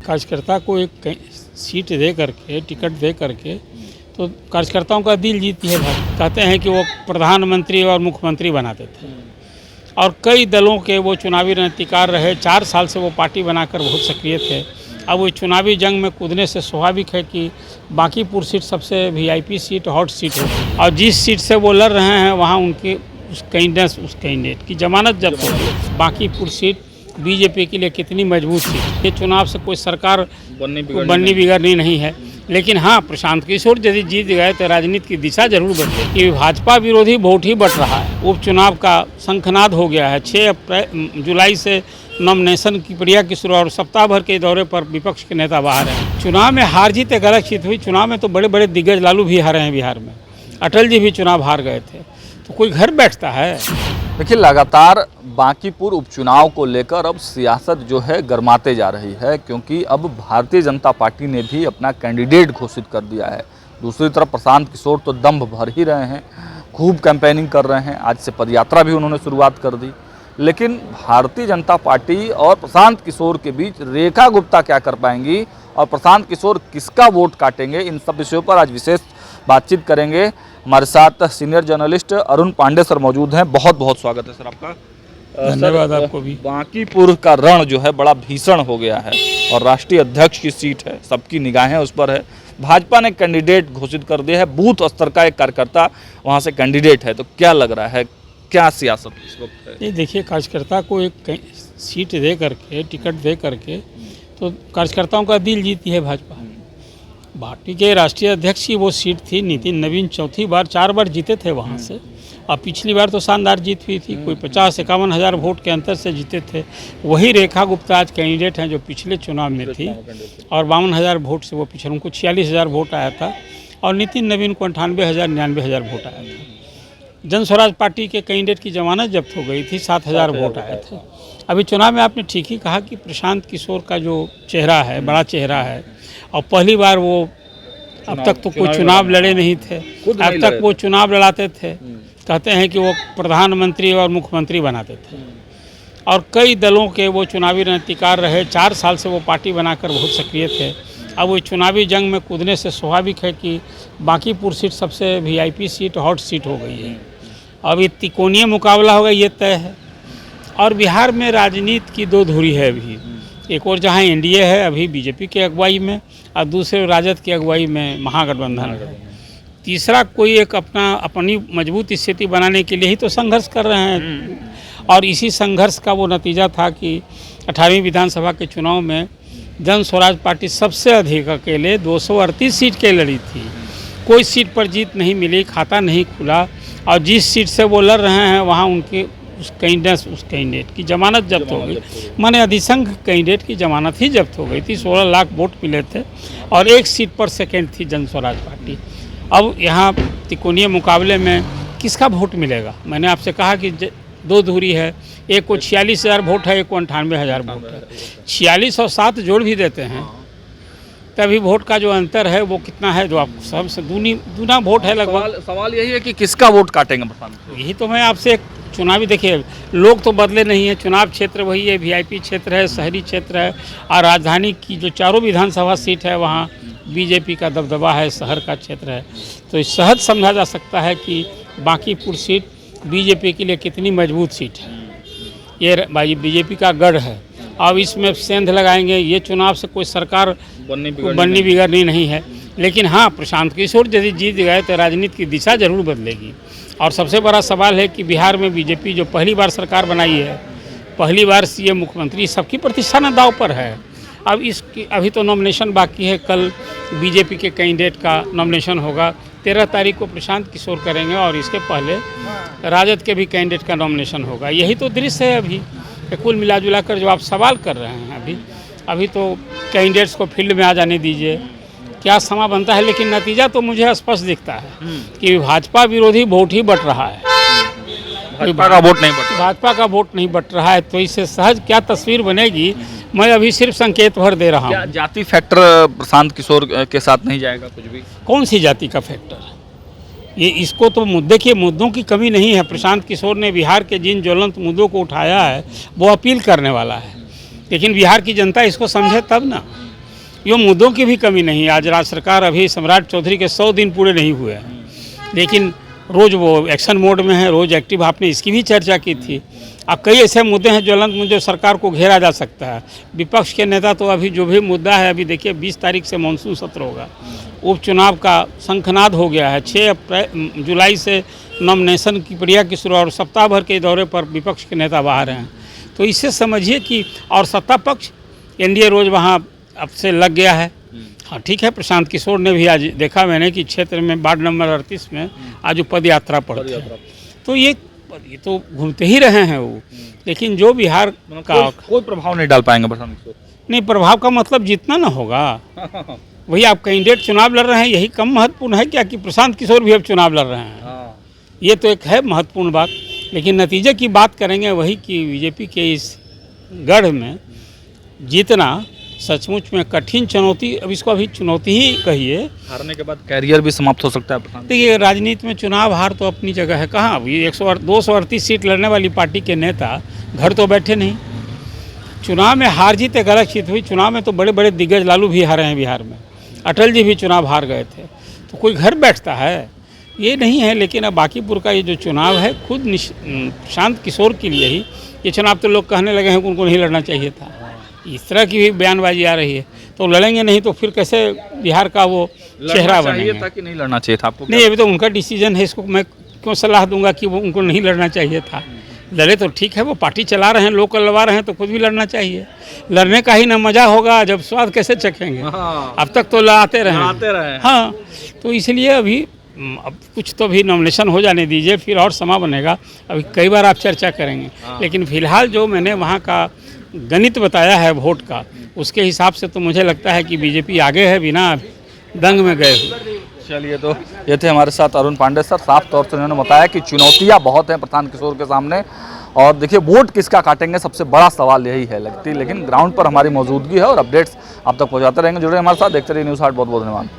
कार्यकर्ता को एक सीट दे करके, टिकट दे करके तो कार्यकर्ताओं का दिल जीती है भाई। कहते हैं कि वो प्रधानमंत्री और मुख्यमंत्री बनाते थे और कई दलों के वो चुनावी रणनीतिकार रहे। 4 साल से वो पार्टी बनाकर बहुत सक्रिय थे। अब वो चुनावी जंग में कूदने से स्वाभाविक है कि बांकीपुर सीट सबसे वीआईपी सीट, हॉट सीट है और जिस सीट से वो लड़ रहे हैं वहाँ उनके उस कैंडिडेट की जमानत जब्त होगी। बांकीपुर सीट बीजेपी के लिए कितनी मजबूत सीट। ये चुनाव से कोई सरकार बननी बिगड़नी नहीं है, लेकिन हाँ, प्रशांत किशोर यदि जीत गए तो राजनीति की दिशा जरूर बदलेगी। कि भाजपा विरोधी वोट ही बढ़ रहा है। उपचुनाव का शंखनाद हो गया है। 6 जुलाई से नॉमिनेशन की प्रक्रिया की शुरुआत और सप्ताह भर के दौरे पर विपक्ष के नेता बाहर हैं। चुनाव में हार जीत एक अलग चीज हुई। चुनाव में तो बड़े बड़े दिग्गज लालू भी हारे हैं बिहार में, अटल जी भी चुनाव हार गए थे, तो कोई घर बैठता है। देखिए, लगातार बांकीपुर उपचुनाव को लेकर अब सियासत जो है गरमाते जा रही है, क्योंकि अब भारतीय जनता पार्टी ने भी अपना कैंडिडेट घोषित कर दिया है। दूसरी तरफ प्रशांत किशोर तो दम्भ भर ही रहे हैं, खूब कैंपेनिंग कर रहे हैं। आज से पदयात्रा भी उन्होंने शुरुआत कर दी। लेकिन भारतीय जनता पार्टी और प्रशांत किशोर के बीच रेखा गुप्ता क्या कर पाएंगी और प्रशांत किशोर किसका वोट काटेंगे, इन सब विषयों पर आज विशेष बातचीत करेंगे। हमारे साथ senior journalist Arun Pandey sir मौजूद हैं। बहुत बहुत स्वागत है सर आपका। धन्यवाद आपको भी। बांकीपुर का रण जो है बड़ा भीषण हो गया है और राष्ट्रीय अध्यक्ष की सीट है, सबकी निगाहें उस पर है। भाजपा ने कैंडिडेट घोषित कर दिया है, बूथ स्तर का एक कार्यकर्ता वहां से कैंडिडेट है। तो क्या लग रहा है, क्या सियासत इस वक्त है? ये देखिए, कार्यकर्ता को एक सीट दे करके, टिकट दे करके तो कार्यकर्ताओं का दिल जीती है भाजपा। पार्टी के राष्ट्रीय अध्यक्ष की वो सीट थी। नितिन नवीन 4 बार जीते थे वहाँ से और पिछली बार तो शानदार जीत हुई थी। कोई 50-51 हज़ार वोट के अंतर से जीते थे। वही रेखा गुप्ता आज कैंडिडेट हैं जो पिछले चुनाव में थी और 52,000 वोट से वो पीछे, उनको 46,000 वोट आया था और नितिन नवीन को 98,000-99,000 वोट आया था। जन स्वराज पार्टी के कैंडिडेट की जमानत जब्त हो गई थी, 7,000 वोट आए थे। अभी चुनाव में आपने ठीक ही कहा कि प्रशांत किशोर का जो चेहरा है, बड़ा चेहरा है और पहली बार वो, अब तक तो कोई चुनाव लड़े नहीं थे, अब तक वो चुनाव लड़ाते थे। कहते हैं कि वो प्रधानमंत्री और मुख्यमंत्री बनाते थे और कई दलों के वो चुनावी रणनीतिकार रहे। 4 साल से वो पार्टी बनाकर बहुत सक्रिय थे। अब वो चुनावी जंग में कूदने से स्वाभाविक है कि बांकीपुर सीट सबसे वीआईपी सीट, हॉट सीट हो गई है। अब ये त्रिकोणीय मुकाबला होगा, ये तय है। और बिहार में राजनीति की 2 धुरी है अभी। एक और जहां एनडीए है अभी बीजेपी के अगुवाई में और दूसरे राजद की अगुवाई में महागठबंधन है। तीसरा कोई एक अपनी मजबूत स्थिति बनाने के लिए ही तो संघर्ष कर रहे हैं और इसी संघर्ष का वो नतीजा था कि 18वीं विधानसभा के चुनाव में जन स्वराज पार्टी सबसे अधिक अकेले 238 सीट के लड़ी थी। कोई सीट पर जीत नहीं मिली, खाता नहीं खुला और जिस सीट से वो लड़ रहे हैं वहाँ उनके उस कैंडिडेट की जमानत जब्त हो गई। माने अधिसंख्य कैंडिडेट की जमानत ही जब्त हो गई थी। 16 लाख वोट मिले थे और एक सीट पर सेकंड थी जन स्वराज पार्टी। अब यहाँ त्रिकोणीय मुकाबले में किसका वोट मिलेगा? मैंने आपसे कहा कि 2 धुरी है। एक को 46,000 वोट है, एक को 98,000 वोट है। 46 और 7 जोड़ भी देते हैं तभी वोट का जो अंतर है वो कितना है, जो आपको सबसे दूना वोट है लगभग। सवाल यही है कि किसका वोट काटेंगे प्रशांत? यही तो मैं आपसे चुनावी, देखिए लोग तो बदले नहीं हैं। चुनाव क्षेत्र वही है, वीआईपी क्षेत्र है, शहरी क्षेत्र है और राजधानी की जो 4 विधानसभा सीट है वहाँ बीजेपी का दबदबा है, शहर का क्षेत्र है। तो इस सहज समझा जा सकता है कि बांकीपुर सीट बीजेपी के लिए कितनी मजबूत सीट है। ये बीजेपी का गढ़ है। अब इसमें सेंध लगाएंगे। ये चुनाव से कोई सरकार बननी बिगड़नी नहीं है, लेकिन हाँ, प्रशांत किशोर यदि जीत गए तो राजनीति की दिशा जरूर बदलेगी। और सबसे बड़ा सवाल है कि बिहार में बीजेपी जो पहली बार सरकार बनाई है, पहली बार सीएम मुख्यमंत्री, सबकी प्रतिष्ठा न दांव पर है। अब इसकी अभी तो नॉमिनेशन बाकी है। कल बीजेपी के कैंडिडेट का नॉमिनेशन होगा। 13 तारीख को प्रशांत किशोर करेंगे और इसके पहले राजद के भी कैंडिडेट का नॉमिनेशन होगा। यही तो दृश्य है अभी। कुल मिला कर जो आप सवाल कर रहे हैं, अभी तो कैंडिडेट्स को फील्ड में आ जाने दीजिए, क्या समा बनता है। लेकिन नतीजा तो मुझे स्पष्ट दिखता है कि भाजपा विरोधी वोट ही बट रहा है, भाजपा का वोट नहीं बट रहा है। तो इससे सहज क्या तस्वीर बनेगी, मैं अभी सिर्फ संकेत भर दे रहा हूँ। जाति फैक्टर प्रशांत किशोर के साथ नहीं जाएगा कुछ भी? कौन सी जाति का फैक्टर? ये इसको तो देखिए, मुद्दों की कमी नहीं है। प्रशांत किशोर ने बिहार के जिन ज्वलंत मुद्दों को उठाया है वो अपील करने वाला है, लेकिन बिहार की जनता इसको समझे तब ना। यो मुद्दों की भी कमी नहीं है। आज राज्य सरकार अभी सम्राट चौधरी के 100 दिन पूरे नहीं हुए हैं, लेकिन रोज़ वो एक्शन मोड में है, रोज़ एक्टिव। आपने इसकी भी चर्चा की थी। अब कई ऐसे मुद्दे हैं ज्वलंत मुद्दे सरकार को घेरा जा सकता है। विपक्ष के नेता तो अभी जो भी मुद्दा है, अभी देखिए 20 तारीख से मानसून सत्र होगा, उपचुनाव का शंखनाद हो गया है। 6 जुलाई से नॉमिनेशन की प्रक्रिया की शुरुआत और सप्ताह भर के दौरे पर विपक्ष के नेता बाहर हैं। तो इससे समझिए कि और सत्ता पक्ष एनडीए रोज वहाँ अब से लग गया है। हाँ ठीक है, प्रशांत किशोर ने भी आज देखा मैंने कि क्षेत्र में वार्ड नंबर 38 में आज पद यात्रा पड़ती है। तो ये तो घूमते ही रहे हैं वो, लेकिन जो बिहार का कोई प्रभाव नहीं डाल पाएंगे प्रशांत किशोर। नहीं, प्रभाव का मतलब जितना ना होगा वही। आप कैंडिडेट चुनाव लड़ रहे हैं, यही कम महत्वपूर्ण है क्या कि प्रशांत किशोर भी अब चुनाव लड़ रहे हैं? ये तो एक है महत्वपूर्ण बात। लेकिन नतीजे की बात करेंगे वही कि बीजेपी के इस गढ़ में जीतना सचमुच में कठिन चुनौती, अब इसको अभी चुनौती ही कहिए। हारने के बाद कैरियर भी समाप्त हो सकता है प्रशांत। देखिए, राजनीति में चुनाव हार तो अपनी जगह है। कहाँ अभी 238 सीट लड़ने वाली पार्टी के नेता घर तो बैठे नहीं। चुनाव में हार जीत एक अलग चीज हुई। चुनाव में तो बड़े बड़े दिग्गज लालू भी हारे हैं बिहार में, अटल जी भी चुनाव हार गए थे। तो कोई घर बैठता है ये नहीं है। लेकिन अब बांकीपुर का ये जो चुनाव है खुद शांत किशोर के लिए ही ये चुनाव, तो लोग कहने लगे हैं कि उनको नहीं लड़ना चाहिए था। इस तरह की भी बयानबाजी आ रही है। तो लड़ेंगे नहीं तो फिर कैसे बिहार का वो चेहरा बनेगा? था कि नहीं लड़ना चाहिए था आपको? नहीं, अभी तो उनका डिसीजन है। इसको मैं क्यों सलाह दूंगा कि वो उनको नहीं लड़ना चाहिए था? लड़े तो ठीक है, वो पार्टी चला रहे हैं, लोग लड़वा रहे हैं तो खुद भी लड़ना चाहिए। लड़ने का ही ना मजा होगा, जब स्वाद कैसे चखेंगे? अब तक तो लड़ाते रहे। हाँ, तो इसलिए अभी अब कुछ तो भी नॉमिनेशन हो जाने दीजिए, फिर और समा बनेगा। अभी कई बार आप चर्चा करेंगे। लेकिन फिलहाल जो मैंने वहाँ का गणित बताया है वोट का, उसके हिसाब से तो मुझे लगता है कि बीजेपी आगे है बिना दंग में गए हुए। चलिए, तो ये थे हमारे साथ अरुण पांडे सर। साफ तौर से उन्होंने बताया कि चुनौतियां बहुत हैं प्रशांत किशोर के सामने, और देखिए वोट किसका काटेंगे सबसे बड़ा सवाल यही है लगती। लेकिन ग्राउंड पर हमारी मौजूदगी है और अपडेट्स आप तक पहुंचाते रहेंगे। जुड़े हमारे साथ, देखते रहिए न्यूज़ 8। बहुत बहुत धन्यवाद।